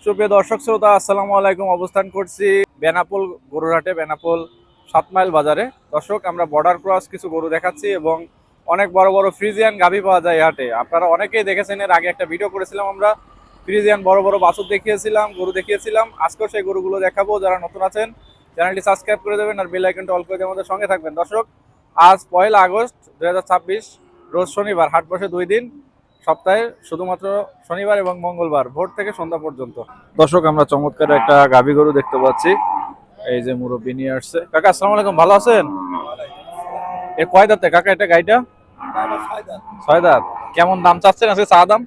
সুপ্রিয় দর্শক শ্রোতা, আসসালামু আলাইকুম। অবস্থান করছি বেনাপোল গরুরহাটে, বেনাপোল 7 মাইল বাজারে। দর্শক, আমরা বর্ডার ক্রস কিছু গরু দেখাচ্ছি এবং অনেক বড় বড় ফ্রিজিয়ান গাভী পাওয়া যায় হাটে। আপনারা অনেকেই দেখেছেন, এর আগে একটা ভিডিও করেছিলাম, আমরা ফ্রিজিয়ান বড় বড় বাছুর দেখিয়েছিলাম, গরু দেখিয়েছিলাম। আজকেও সেই গরুগুলো দেখাবো। যারা নতুন আছেন চ্যানেলটি সাবস্ক্রাইব করে দেবেন আর বেল আইকনটা অল করে দিয়ে আমাদের সঙ্গে থাকবেন। দর্শক, আজ 1 আগস্ট 2026, রোজ শনিবার। হাট বসে 2 দিন, সপ্তাহে শুধুমাত্র শনিবার এবং মঙ্গলবার ভোর থেকে সন্ধ্যা পর্যন্ত। দর্শক, আমরা চমৎকার একটা গাভী গরু দেখতে পাচ্ছি। এই যে মুরব্বী নিয়ে আসছে। কাকা, আসসালামু আলাইকুম, ভালো আছেন? এ কয় দাঁতে কাকা এটা গাইটা? 6 দাঁত। কেমন দাম চাচ্ছেন আজকে? চা দাম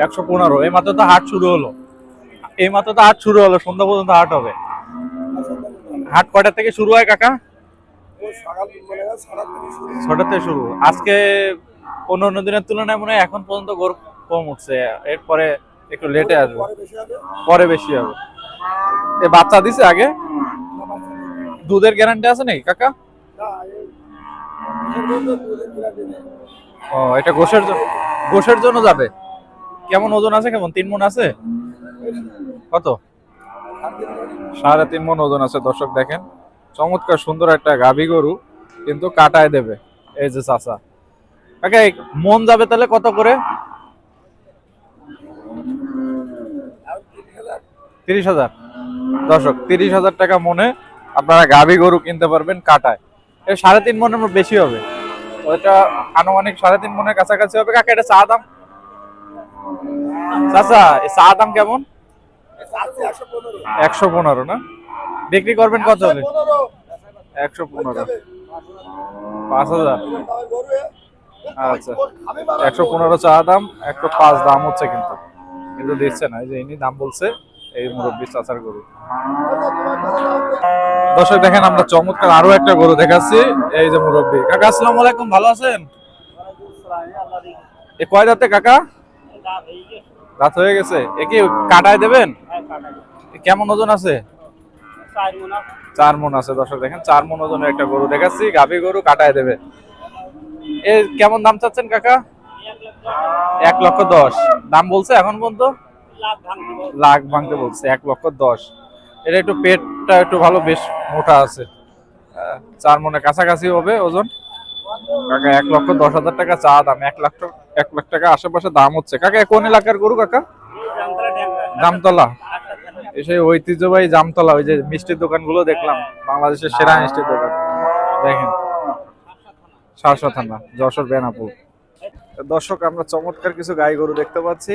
115। এই মাত্র তো হাট শুরু হলো, সন্ধ্যা পর্যন্ত হাট হবে। হাট কয়টা থেকে শুরু হয় কাকা? 6টা থেকে শুরু। আজকে অন্য দিনের তুলনায় মনে হয় এখন পর্যন্ত গরু কম উঠছে, এরপরে একটু লেটে আসবে, পরে বেশি হবে। এ বাচ্চা দিছে আগে? দুধের গ্যারান্টি আছে নাকি কাকা? ও, এটা গোশের জন্য যাবে। কেমন ওজন আছে? কেমন 3 মণ আছে? কত? 3.5 মণ ওজন আছে। দর্শক দেখেন, চমৎকার সুন্দর একটা গাভী গরু, কিন্তু কাটায় দেবে। এই যে চাচা। কাকা, মন যাবে তাহলে কত করে? 30,000। দর্শক, 30,000 টাকা মনে আপনারা গাভী গরু কিনতে পারবেন কাটায়। এর 3.5 মনের বেশি হবে, ওইটা আনুমানিক 3.5 মনের কাছাকাছি হবে। কাকা, এটা চা দাম? চাচা, এই চা দাম কেমন? 115 না? বিক্রি করবেন কত হলে? 115। 5,000। আচ্ছা, 115 চা দাম, 105 দাম হচ্ছে, কিন্তু কিন্তু দিচ্ছে না। এই যে ইনি দাম বলছে, এই মুরব্বী চাচার গরু। দর্শক দেখেন, আমরা চমৎকার আরো একটা গরু দেখাচ্ছি। এই যে মুরব্বী। কাকা, আসসালামু আলাইকুম, ভালো আছেন? এ কয় দাঁতে কাকা? দাঁত হয়ে গেছে। এ কি কাটায় দেবেন? কেমন ওজন আছে? 4 মণ আছে। দর্শক দেখেন, 4 মণ ওজনের একটা গরু দেখাচ্ছি, গাভী গরু, কাটায় দেবে। এ কেমন দাম চাচ্ছেন কাকা? 1,10,000 দাম বলছে এখন পর্যন্ত? লাখ ভাঙতে বলছে। 1,10,000। এটা একটু পেটটা একটু ভালো, বেশ মোটা আছে। 4 মণের কাছাকাছি হবে ওজন। কাকা, 1,10,000 টাকা চা দাম। 1 লাখ টাকা আশেপাশে দাম হচ্ছে। কাকা, কোন এলাকার গরু কাকা? জামতলা। সেই ঐতিহ্যবাহী জামতলা, ওই যে মিষ্টির দোকানগুলো দেখলাম, বাংলাদেশের সেরা মিষ্টির দোকান দেখেন, শার্শা থানা, যশোর, বেনাপোল। দর্শক, আমরা চমৎকার কিছু গাই গরু দেখতে পাচ্ছি।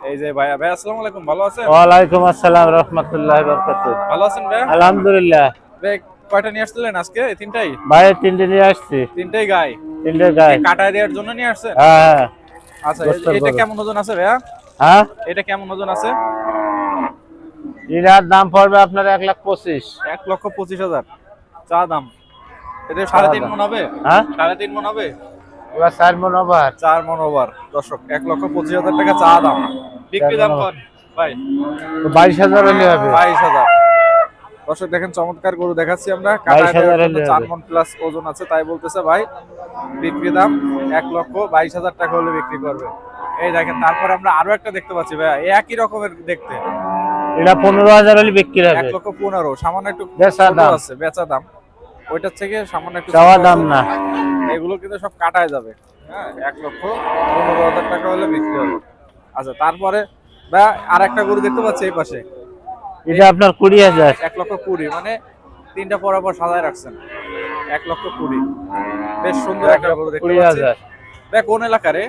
এই যে ভাইয়া। ভাই, আসসালামু আলাইকুম, ভালো আছেন? ওয়ালাইকুম আসসালাম রাহমাতুল্লাহি ওয়া বারাকাতুহু। ভালো আছেন ভাই? আলহামদুলিল্লাহ। ভাই, কয়টা নিয়ে আসছিলেন আজকে? এই তিনটাই? ভাই, তিনটে নিয়ে আসছি। তিনটাই গাই? তিনটে গাই। কাটায় দেওয়ার জন্য নিয়ে আসছেন? হ্যাঁ। আচ্ছা, এটা কেমন ওজন আছে ভাইয়া? হ্যাঁ, এটা কেমন ওজন আছে? এটার দাম পড়বে আপনার 1,25,000। 1,25,000 চা দাম। এটা 3.5 মণ হবে? হ্যাঁ, 3.5 মণ হবে। এবার 4 মণ ওভার। 4 মণ ওভার। দর্শক, 1,25,000 টাকা চা দাম। বিক্রি দাম কত ভাই? 22,000 হলে হবে। 22,000। দর্শক দেখেন, চমৎকার গরু দেখাচ্ছি আমরা, 4 মণ প্লাস ওজন আছে, তাই বলতেছে ভাই। বিক্রি দাম 1,22,000 টাকা হলে বিক্রি করবে। এই দেখেন, তারপর আমরা আরো একটা দেখতে পাচ্ছি ভাইয়া, একই রকমের দেখতে। এটা 15,000 হলে বিক্রি হবে। 1,15,000 সামান্য একটু বেচা দাম আছে, বেচা দাম। ওইটার থেকে সামান্য একটু চাওয়া দাম না। এগুলো কিন্তু সব কাটায় যাবে। হ্যাঁ, 1,15,000 টাকা হলে বিক্রি হবে। আচ্ছা, তারপরে ভাইয়া আর একটা গরু দেখতে পাচ্ছি এই পাশে। এটা আপনার 20,000। 1,20,000 মানে তিনটা পরপর সাজায় রাখছেন। 1,20,000 বেশ সুন্দর একটা গরু দেখতে পাচ্ছি। 20,000। ভাই, কোন এলাকারে?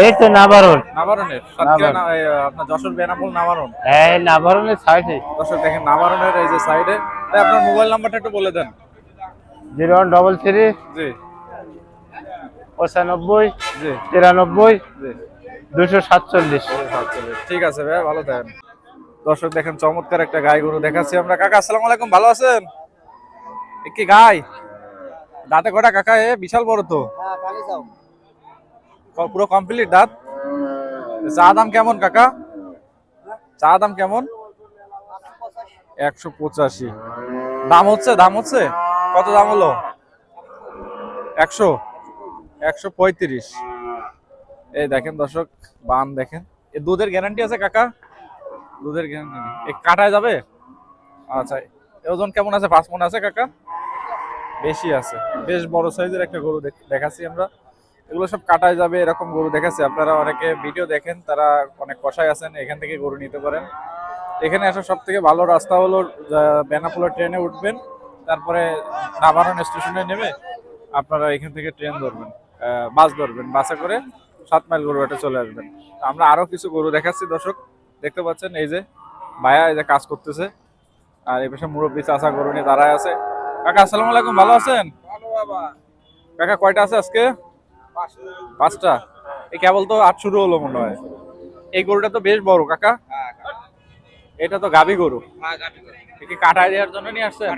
এই তো নাবারণ। নাবারণের? সাতক্ষীরা, আপনার যশোর, বেনাপোল, নাবারণ। হ্যাঁ, নাবারণের সাইডে। দর্শক দেখেন, নাবারণের এই যে সাইডে। ভাই, আপনার মোবাইল নাম্বারটা একটু বলে দেন। 0133 জি 95 জি 93 জি 247। ঠিক আছে ভাই, ভালো থাকেন। দর্শক দেখেন, চমৎকার একটা গাই গরু দেখাচ্ছি আমরা। কাকা, আসসালামু আলাইকুম, ভালো আছেন? কি গাই? দাঁতে কটা কাকা? বিশাল বড় তো। পুরো কমপ্লিট দাঁত। চা দাম কেমন কাকা? চা দাম কেমন? 185 দাম হচ্ছে। কত দাম হলো? 135। এই দেখেন দর্শক, বান দেখেন, এ দুধের গ্যারান্টি আছে কাকা? দুধের গ্যারান্টি নেই, কাটায় যাবে? আচ্ছা, এর ওজন কেমন আছে? 5 মণ আছে কাকা? বেশি আছে। বেশ বড় সাইজের একটা গরু দেখাচ্ছি আমরা। এগুলো সব কাটায় যাবে এরকম গরু দেখাচ্ছি। আপনারা অনেকে ভিডিও দেখেন, তারা অনেক কষাই আছেন, এখান থেকে গরু নিতে পারেন। এখানে আসার সব থেকে ভালো রাস্তা হলো বেনাপোলের ট্রেনে উঠবেন, তারপরে নাভারন স্টেশনে নেমে আপনারা এখান থেকে ট্রেন ধরবেন, বাস ধরবেন, বাসে করে 7 মাইল গরুহাটে চলে আসবেন। আমরা আরো কিছু গরু দেখাচ্ছি দর্শক, দেখতে পাচ্ছেন এই যে ভাইয়া এই যে কাজ করতেছে, আর এই পাশে মুরব্বী চাচা গরু নিয়ে দাঁড়ায় আছে। কাকা আসসালামু আলাইকুম, ভালো আছেন? কাকা কয়টা আছে আজকে? 5টা। এই কেবল তো 8 শুরু হলো মনে হয়। এই গরুটা তো বেশ বড় কাকা, এটা তো গাভী গরু। এ কি কাটায় দেওয়ার জন্য নিয়ে আসছেন?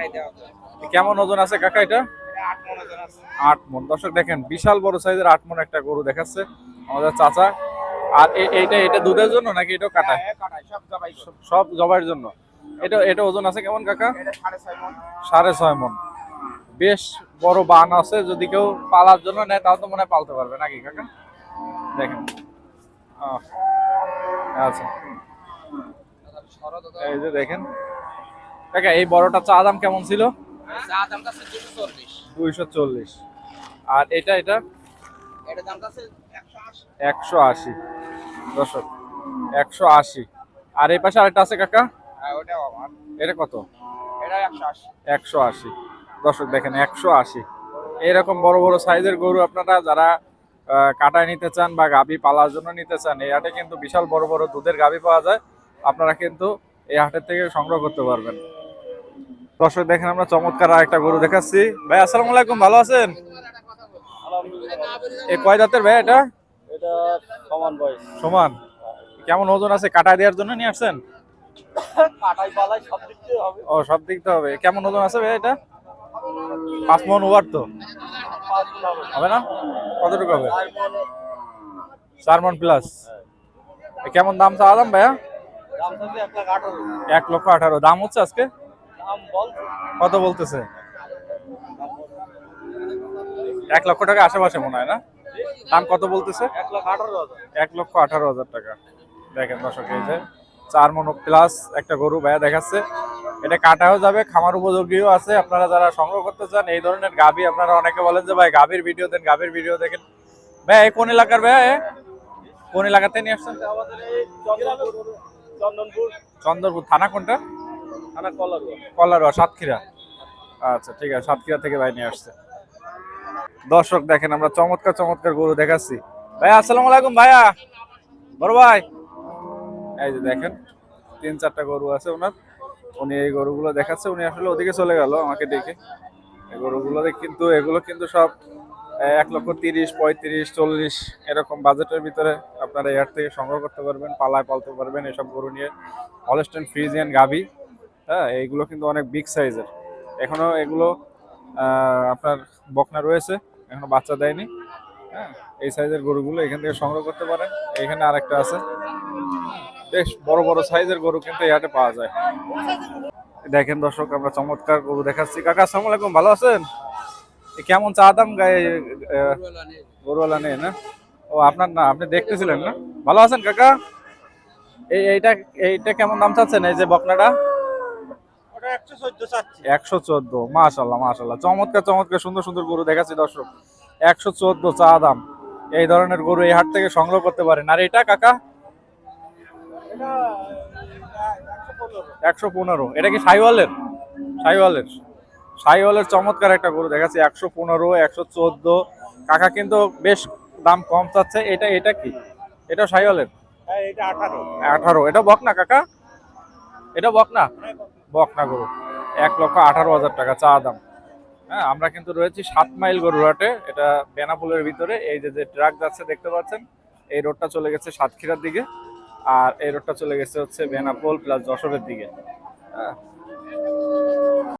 কেমন ওজন আছে কাকা এটা? 8 মণ। দর্শক দেখেন বিশাল বড় সাইজের 8 মণ একটা গরু দেখাচ্ছে আমাদের চাচা। আর এটা দুধের জন্য নাকি এটাও কাটায়? সব জবাইয়ের জন্য। এটা ওজন আছে কেমন কাকা? 6.5 মণ। বেশ বড় বান আছে, যদি কেউ পালার জন্য নেয় তাও তো মনে হয় পালতে পারবে নাকি কাকা? দেখেন। আচ্ছা, এই যে দেখেন কাকা, এই বড়টা চা দাম কেমন ছিল? 240। আর এটা 180। দর্শক 180। আর এই পাশে আরেকটা আছে কাকা, এটা কত? 180। দর্শক দেখেন 180। এরকম বড় বড় সাইজের গরু আপনারা যারা কাটায় নিতে চান বা গাভী পালার জন্য নিতে চান, এই হাটে কিন্তু বিশাল বড় বড় দুধের গাভী পাওয়া যায়। আপনারা কিন্তু এই হাটের থেকে সংগ্রহ করতে পারবেন। দর্শক দেখেন আমরা চমৎকার আরেকটা গরু দেখাচ্ছি। ভাই আসসালামু আলাইকুম, ভালো আছেন? এই কয় দাঁতের ভাই এটা? এটা সমান বয়স। সমান। কেমন ওজন আছে? কাটায় দেওয়ার জন্য নিয়ে আসছেন? কাটাই পালাই সব দিক দিয়ে হবে। ও, সব দিকতে হবে। কেমন ওজন আছে ভাই এটা? 5 মণ ওভার তো হবে না? কতটুকু হবে? 4 মণ প্লাস। কেমন দাম চাওয়া দাম ভাইয়া? দাম থাকবে 1,18,000। 1,18,000 দাম হচ্ছে আজকে? দাম বল কত বলতেছে? 1 লক্ষ টাকা আশেপাশে মনে হয় না? দাম কত বলতেছে? 1,18,000। 1,18,000 টাকা। দেখেন দর্শক, এই যে 4 মণ প্লাস একটা গরু ভাইয়া দেখাচ্ছে। এটা কাটাও যাবে, খামার উপযোগীও আছে। আপনারা যারা সংগ্রহ করতে চান এই ধরনের গাভী, আপনারা অনেকে বলেন যে ভাই গাভীর ভিডিও দেন, গাভীর ভিডিও দেখেন। ভাই এই কোন এলাকার ভাই? কোন এলাকাতে নিয়ে আসছেন? আমাদের এই চন্দনপুর। চন্দ্রপুর থানা কোনটা? থানা কলারুয়া। কলারোয়া, সাতক্ষীরা। আচ্ছা ঠিক আছে, সাতক্ষীরা থেকে ভাই নিয়ে আসছে। দর্শক দেখেন আমরা চমৎকার চমৎকার গরু দেখাচ্ছি। ভাই আসসালামু আলাইকুম ভাইয়া, বড় ভাই। এই যে দেখেন 3-4টা গরু আছে ওনার, উনি এই গরুগুলো দেখাচ্ছে। উনি আসলে ওদিকে চলে গেল আমাকে ডেকে। এই গরুগুলো কিন্তু এগুলো কিন্তু সব 1,30,000, 35, 40 এরকম বাজেটের ভিতরে আপনারা এর থেকে সংগ্রহ করতে পারবেন, পালায় পালতে পারবেন এসব গরু নিয়ে। হলস্টেইন ফ্রিজিয়ান গাভী, হ্যাঁ, এইগুলো কিন্তু অনেক বিগ সাইজের। এখনো এগুলো আপনার বকনা রয়েছে, এখনো বাচ্চা দেয়নি। হ্যাঁ, এই সাইজের গরুগুলো এখান থেকে সংগ্রহ করতে পারেন। এখানে আরেকটা আছে, বেশ বড় বড় সাইজের গরু কিন্তু এই হাটে পাওয়া যায়। দেখেন দর্শক আমরা চমৎকার গরু দেখাচ্ছি। কাকা আসসালামু আলাইকুম, ভালো আছেন? কেমন চা দাম গায়ে? গরুওয়ালা নেই না? ও আপনার না, আপনি দেখতেছিলেন না? ভালো আছেন কাকা? এইটা এইটা কেমন দাম চাচ্ছেন এই যে বকনাটা? 114। মাশাআল্লাহ মাশাআল্লাহ, চমৎকার চমৎকার সুন্দর সুন্দর গরু দেখাচ্ছি দর্শক। 114 চা দাম। এই ধরনের গরু এই হাট থেকে সংগ্রহ করতে পারেন। আর এটা কাকা? 115। এটা কি শাহিওয়ালের? শাহিওয়ালের। শাহিওয়ালের চমৎকার একটা গরু দেখাচ্ছি। 115, 114। কাকা কিন্তু বেশ দাম কম চাচ্ছে। এটা কি? এটা শাহিওয়ালের? হ্যাঁ, এটা 18। 18। এটা বকনা কাকা? এটা বকনা? বকনা গরু। 1,18,000 টাকা চা দাম। হ্যাঁ, আমরা কিন্তু রয়েছি 7 মাইল গরুহাটে। এটা বেনাপোলের ভিতরে। এই যে যে ট্রাক যাচ্ছে দেখতে পাচ্ছেন, এই রোডটা চলে গেছে সাতক্ষীরার দিকে, আর এই রোডটা চলে গেছে হচ্ছে বেনাপোল প্লাস যশোরের দিকে। হ্যাঁ,